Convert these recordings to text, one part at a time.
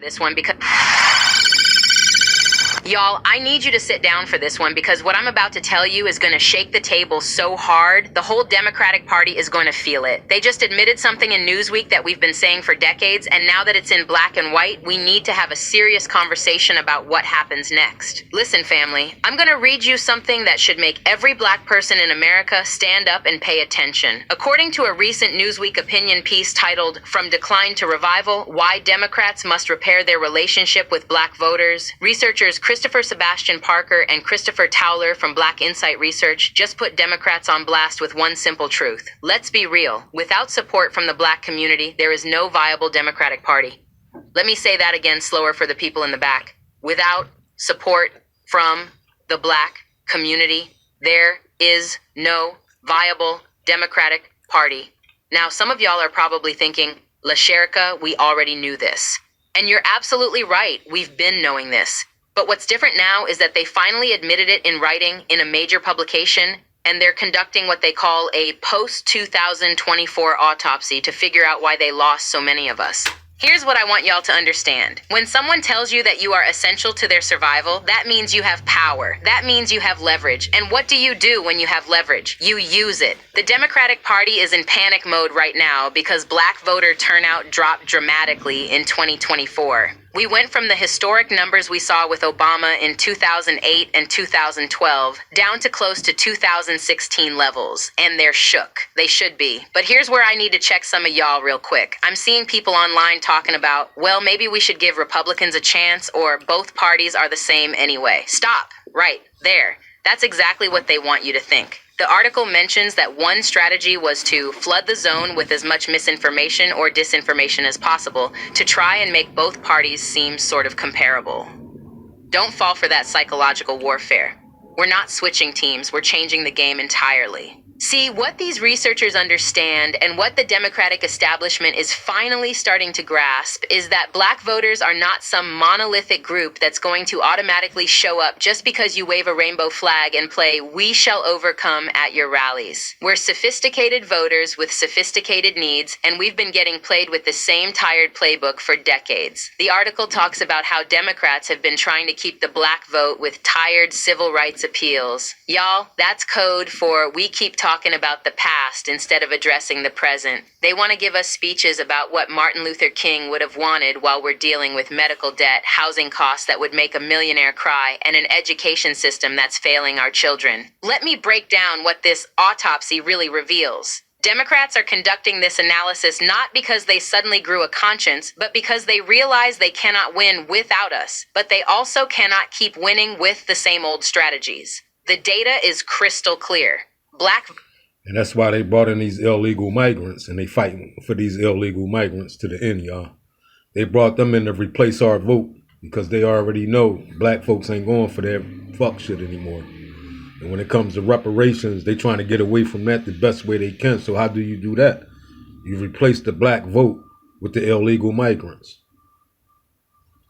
this one because... Y'all, I need you to sit down for this one because what I'm about to tell you is going to shake the table so hard, the whole Democratic Party is going to feel it. They just admitted something in Newsweek that we've been saying for decades, and now that it's in black and white, we need to have a serious conversation about what happens next. Listen, family, I'm going to read you something that should make every black person in America stand up and pay attention. According to a recent Newsweek opinion piece titled "From Decline to Revival: Why Democrats Must Repair Their Relationship with Black Voters," researchers Christopher Sebastian Parker and Christopher Towler from Black Insight Research just put Democrats on blast with one simple truth. Let's be real. Without support from the black community, there is no viable Democratic Party. Let me say that again slower for the people in the back. Without support from the black community, there is no viable Democratic Party. Now, some of y'all are probably thinking, La Sherika, we already knew this. And you're absolutely right. We've been knowing this. But what's different now is that they finally admitted it in writing in a major publication, and they're conducting what they call a post-2024 autopsy to figure out why they lost so many of us. Here's what I want y'all to understand. When someone tells you that you are essential to their survival, that means you have power. That means you have leverage. And what do you do when you have leverage? You use it. The Democratic Party is in panic mode right now because black voter turnout dropped dramatically in 2024. We went from the historic numbers we saw with Obama in 2008 and 2012 down to close to 2016 levels, and they're shook. They should be. But here's where I need to check some of y'all real quick. I'm seeing people online talking about, well, maybe we should give Republicans a chance, or both parties are the same anyway. Stop. Right there. That's exactly what they want you to think. The article mentions that one strategy was to flood the zone with as much misinformation or disinformation as possible to try and make both parties seem sort of comparable. Don't fall for that psychological warfare. We're not switching teams, we're changing the game entirely. See, what these researchers understand and what the Democratic establishment is finally starting to grasp is that black voters are not some monolithic group that's going to automatically show up just because you wave a rainbow flag and play "We Shall Overcome" at your rallies. We're sophisticated voters with sophisticated needs, and we've been getting played with the same tired playbook for decades. The article talks about how Democrats have been trying to keep the black vote with tired civil rights appeals. Y'all, that's code for we keep talking about the past instead of addressing the present. They want to give us speeches about what Martin Luther King would have wanted while we're dealing with medical debt, housing costs that would make a millionaire cry, and an education system that's failing our children. Let me break down what this autopsy really reveals. Democrats are conducting this analysis not because they suddenly grew a conscience, but because they realize they cannot win without us, but they also cannot keep winning with the same old strategies. The data is crystal clear. And that's why they brought in these illegal migrants, and they fighting for these illegal migrants to the end, y'all. They brought them in to replace our vote because they already know black folks ain't going for that fuck shit anymore. And when it comes to reparations, they trying to get away from that the best way they can. So how do you do that? You replace the black vote with the illegal migrants.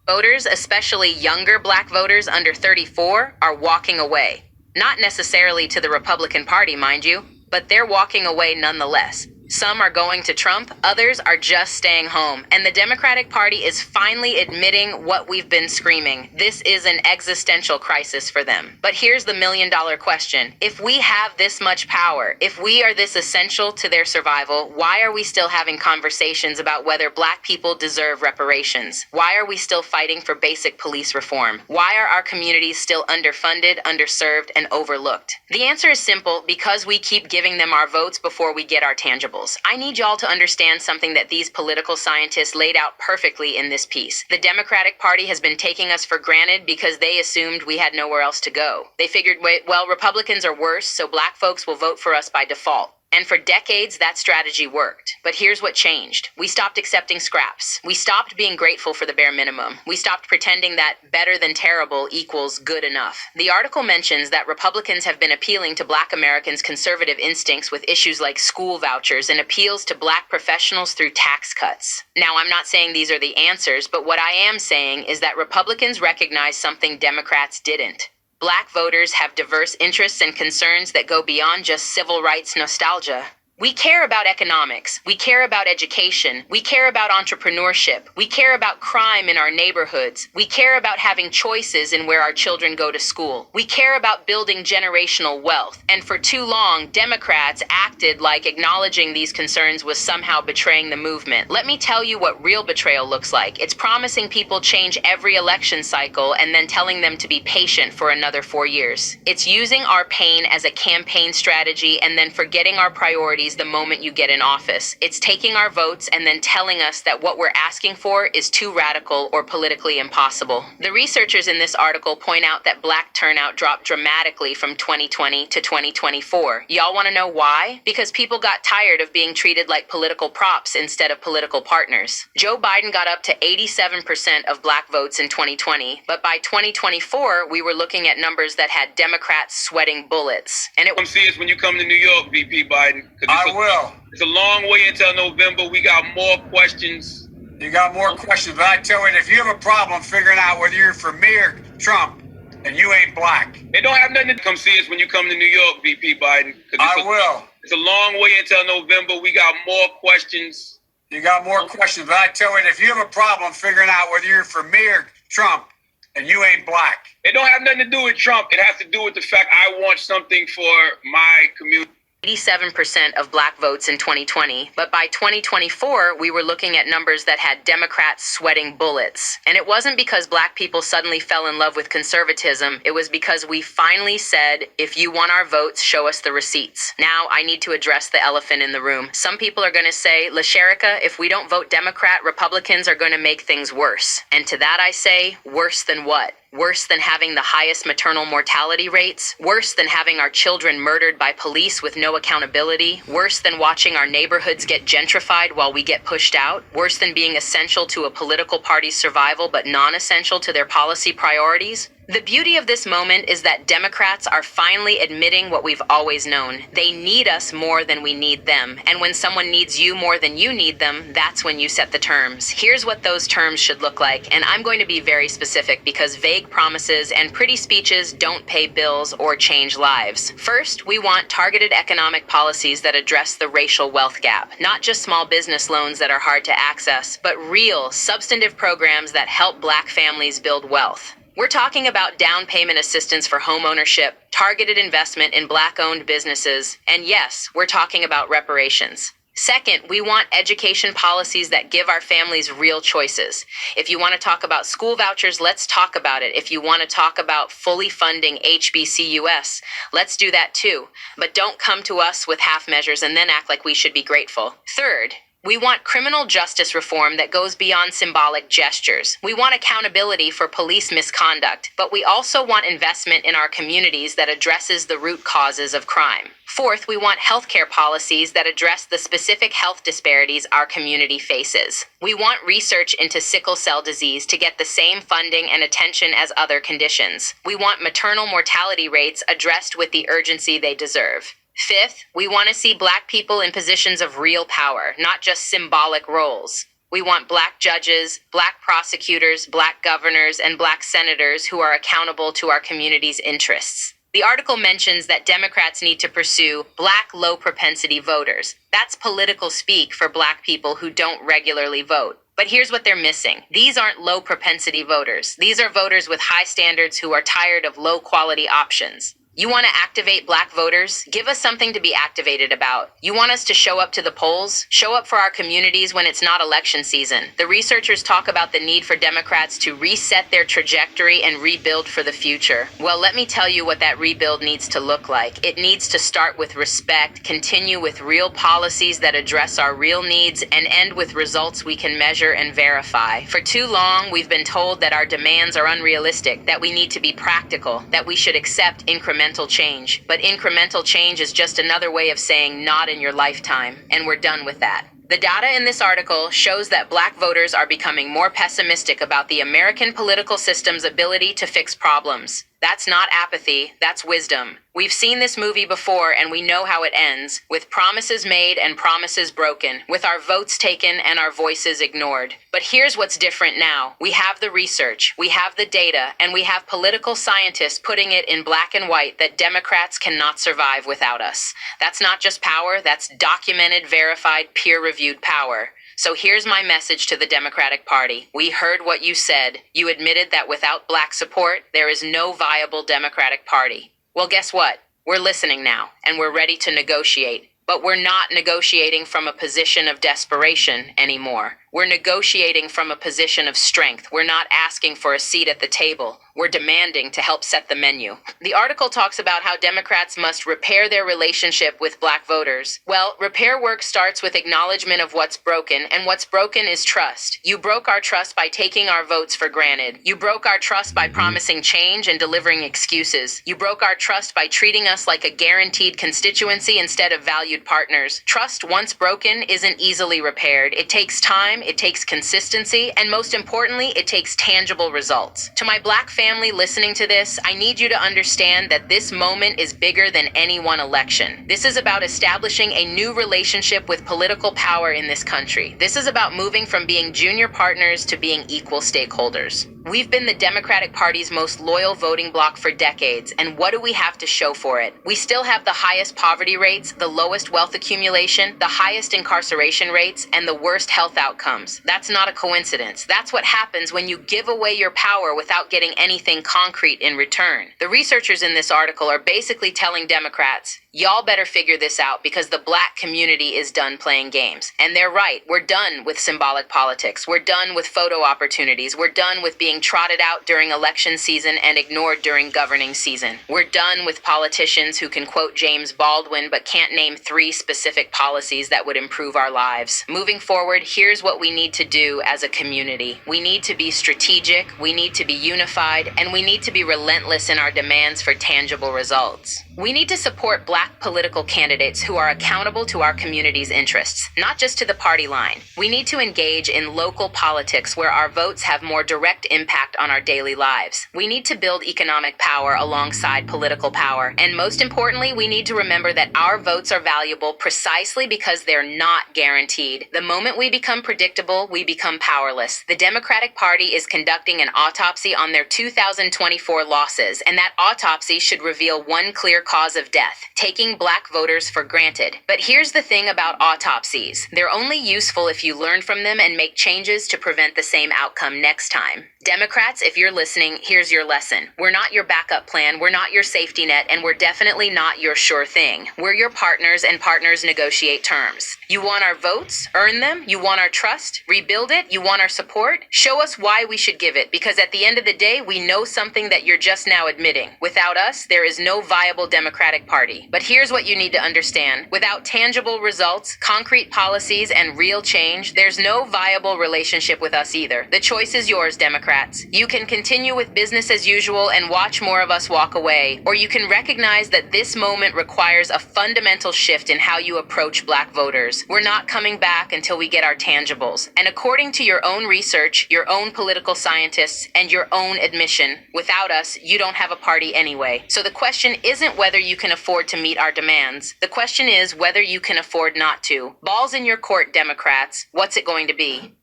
Voters, especially younger black voters under 34, are walking away. Not necessarily to the Republican Party, mind you, but they're walking away nonetheless. Some are going to Trump, others are just staying home. And the Democratic Party is finally admitting what we've been screaming. This is an existential crisis for them. But here's the million-dollar question. If we have this much power, if we are this essential to their survival, why are we still having conversations about whether black people deserve reparations? Why are we still fighting for basic police reform? Why are our communities still underfunded, underserved, and overlooked? The answer is simple: because we keep giving them our votes before we get our tangibles. I need y'all to understand something that these political scientists laid out perfectly in this piece. The Democratic Party has been taking us for granted because they assumed we had nowhere else to go. They figured, well, Republicans are worse, so black folks will vote for us by default. And for decades, that strategy worked. But here's what changed. We stopped accepting scraps. We stopped being grateful for the bare minimum. We stopped pretending that better than terrible equals good enough. The article mentions that Republicans have been appealing to black Americans' conservative instincts with issues like school vouchers and appeals to black professionals through tax cuts. Now, I'm not saying these are the answers, but what I am saying is that Republicans recognize something Democrats didn't. Black voters have diverse interests and concerns that go beyond just civil rights nostalgia. We care about economics. We care about education. We care about entrepreneurship. We care about crime in our neighborhoods. We care about having choices in where our children go to school. We care about building generational wealth. And for too long, Democrats acted like acknowledging these concerns was somehow betraying the movement. Let me tell you what real betrayal looks like. It's promising people change every election cycle and then telling them to be patient for another 4 years. It's using our pain as a campaign strategy and then forgetting our priorities the moment you get in office. It's taking our votes and then telling us that what we're asking for is too radical or politically impossible. The researchers in this article point out that black turnout dropped dramatically from 2020 to 2024. Y'all want to know why? Because people got tired of being treated like political props instead of political partners. Joe Biden got up to 87% of black votes in 2020, but by 2024, we were looking at numbers that had Democrats sweating bullets. And it Come see us when you come to New York, VP Biden. I will. It's a long way until November. We got more questions. You got more questions, but I tell you, if you have a problem figuring out whether you're for me or Trump, then you ain't black. It don't have nothing to come see us when you come to New York, VP Biden. I will. It's a long way until November. We got more questions. You got more questions, but I tell you, if you have a problem figuring out whether you're for me or Trump, then you ain't black. It don't have nothing to do with Trump. It has to do with the fact I want something for my community. 87% of black votes in 2020, but by 2024, we were looking at numbers that had Democrats sweating bullets. And it wasn't because black people suddenly fell in love with conservatism. It was because we finally said, if you want our votes, show us the receipts. Now, I need to address the elephant in the room. Some people are going to say, LaSherica, if we don't vote Democrat, Republicans are going to make things worse. And to that I say, worse than what? Worse than having the highest maternal mortality rates? Worse than having our children murdered by police with no accountability? Worse than watching our neighborhoods get gentrified while we get pushed out? Worse than being essential to a political party's survival but non-essential to their policy priorities? The beauty of this moment is that Democrats are finally admitting what we've always known. They need us more than we need them. And when someone needs you more than you need them, that's when you set the terms. Here's what those terms should look like. And I'm going to be very specific because vague promises and pretty speeches don't pay bills or change lives. First, we want targeted economic policies that address the racial wealth gap. Not just small business loans that are hard to access, but real, substantive programs that help black families build wealth. We're talking about down payment assistance for home ownership, targeted investment in black-owned businesses, and yes, we're talking about reparations. Second, we want education policies that give our families real choices. If you want to talk about school vouchers, let's talk about it. If you want to talk about fully funding HBCUs, let's do that too. But don't come to us with half measures and then act like we should be grateful. Third, we want criminal justice reform that goes beyond symbolic gestures. We want accountability for police misconduct, but we also want investment in our communities that addresses the root causes of crime. Fourth, we want healthcare policies that address the specific health disparities our community faces. We want research into sickle cell disease to get the same funding and attention as other conditions. We want maternal mortality rates addressed with the urgency they deserve. Fifth, we want to see black people in positions of real power, not just symbolic roles. We want black judges, black prosecutors, black governors, and black senators who are accountable to our community's interests. The article mentions that Democrats need to pursue black low-propensity voters. That's political speak for black people who don't regularly vote. But here's what they're missing. These aren't low-propensity voters. These are voters with high standards who are tired of low-quality options. You want to activate black voters? Give us something to be activated about. You want us to show up to the polls? Show up for our communities when it's not election season. The researchers talk about the need for Democrats to reset their trajectory and rebuild for the future. Well, let me tell you what that rebuild needs to look like. It needs to start with respect, continue with real policies that address our real needs, and end with results we can measure and verify. For too long, we've been told that our demands are unrealistic, that we need to be practical, that we should accept incremental change. But incremental change is just another way of saying not in your lifetime, and we're done with that. The data in this article shows that black voters are becoming more pessimistic about the American political system's ability to fix problems. That's not apathy, that's wisdom. We've seen this movie before and we know how it ends, with promises made and promises broken, with our votes taken and our voices ignored. But here's what's different now. We have the research, we have the data, and we have political scientists putting it in black and white that Democrats cannot survive without us. That's not just power, that's documented, verified, peer-reviewed power. So here's my message to the Democratic Party. We heard what you said. You admitted that without black support, there is no viable Democratic Party. Well, guess what? We're listening now, and we're ready to negotiate. But we're not negotiating from a position of desperation anymore. We're negotiating from a position of strength. We're not asking for a seat at the table. We're demanding to help set the menu. The article talks about how Democrats must repair their relationship with black voters. Well, repair work starts with acknowledgement of what's broken, and what's broken is trust. You broke our trust by taking our votes for granted. You broke our trust by promising change and delivering excuses. You broke our trust by treating us like a guaranteed constituency instead of valued partners. Trust, once broken, isn't easily repaired. It takes time, it takes consistency, and most importantly, it takes tangible results. To my black family listening to this, I need you to understand that this moment is bigger than any one election. This is about establishing a new relationship with political power in this country. This is about moving from being junior partners to being equal stakeholders. We've been the Democratic Party's most loyal voting bloc for decades, and what do we have to show for it? We still have the highest poverty rates, the lowest wealth accumulation, the highest incarceration rates, and the worst health outcomes. That's not a coincidence. That's what happens when you give away your power without getting anything concrete in return. The researchers in this article are basically telling Democrats, y'all better figure this out because the black community is done playing games. And they're right. We're done with symbolic politics. We're done with photo opportunities. We're done with being trotted out during election season and ignored during governing season. We're done with politicians who can quote James Baldwin but can't name 3 specific policies that would improve our lives. Moving forward, here's what we need to do as a community. We need to be strategic, we need to be unified, and we need to be relentless in our demands for tangible results. We need to support black political candidates who are accountable to our community's interests, not just to the party line. We need to engage in local politics where our votes have more direct impact on our daily lives. We need to build economic power alongside political power. And most importantly, we need to remember that our votes are valuable precisely because they're not guaranteed. The moment we become predictable, we become powerless. The Democratic Party is conducting an autopsy on their 2024 losses, and that autopsy should reveal one clear cause of death: taking black voters for granted. But here's the thing about autopsies. They're only useful if you learn from them and make changes to prevent the same outcome next time. Democrats, if you're listening, here's your lesson. We're not your backup plan, we're not your safety net, and we're definitely not your sure thing. We're your partners, and partners negotiate terms. You want our votes? Earn them? You want our trust? Rebuild it? You want our support? Show us why we should give it, because at the end of the day, we know something that you're just now admitting. Without us, there is no viable Democratic Party. But here's what you need to understand. Without tangible results, concrete policies, and real change, there's no viable relationship with us either. The choice is yours, Democrats. You can continue with business as usual and watch more of us walk away, or you can recognize that this moment requires a fundamental shift in how you approach black voters. We're not coming back until we get our tangibles. And according to your own research, your own political scientists, and your own admission, without us, you don't have a party anyway. So the question isn't whether you can afford to meet our demands. The question is whether you can afford not to. Ball's in your court, Democrats. What's it going to be?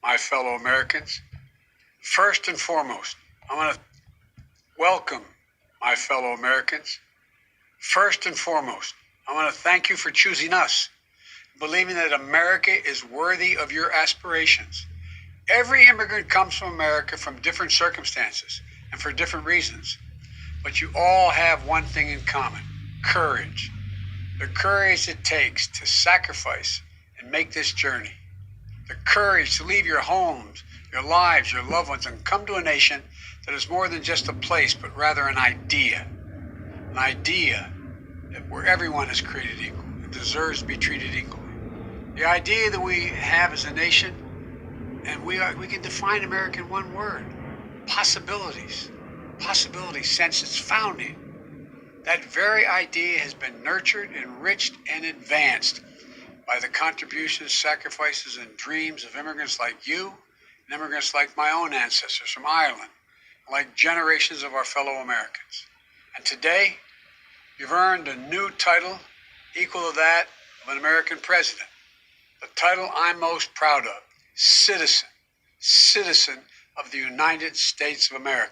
My fellow Americans, first and foremost, I want to welcome my fellow Americans. First and foremost, I want to thank you for choosing us, believing that America is worthy of your aspirations. Every immigrant comes from America from different circumstances and for different reasons, but you all have one thing in common: courage. The courage it takes to sacrifice and make this journey. The courage to leave your homes, your lives, your loved ones, and come to a nation that is more than just a place, but rather an idea. An idea that where everyone is created equal and deserves to be treated equally. The idea that we have as a nation, and we can define America in one word: possibilities. Possibilities since its founding. That very idea has been nurtured, enriched, and advanced by the contributions, sacrifices, and dreams of immigrants like you, and immigrants like my own ancestors from Ireland, like generations of our fellow Americans. And today, you've earned a new title equal to that of an American president. The title I'm most proud of, citizen of the United States of America.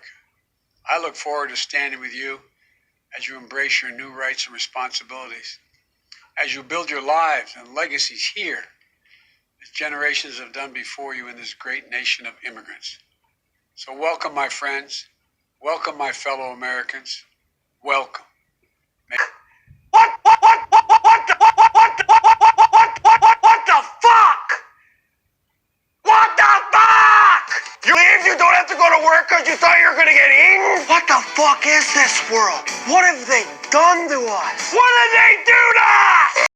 I look forward to standing with you as you embrace your new rights and responsibilities, as you build your lives and legacies here, as generations have done before you in this great nation of immigrants. So welcome, my friends. Welcome, my fellow Americans. Welcome. What the fuck? What the fuck? You leave, you don't have to go to work because you thought you were going to get eaten? What the fuck is this world? What have they done to us? What did they do to us?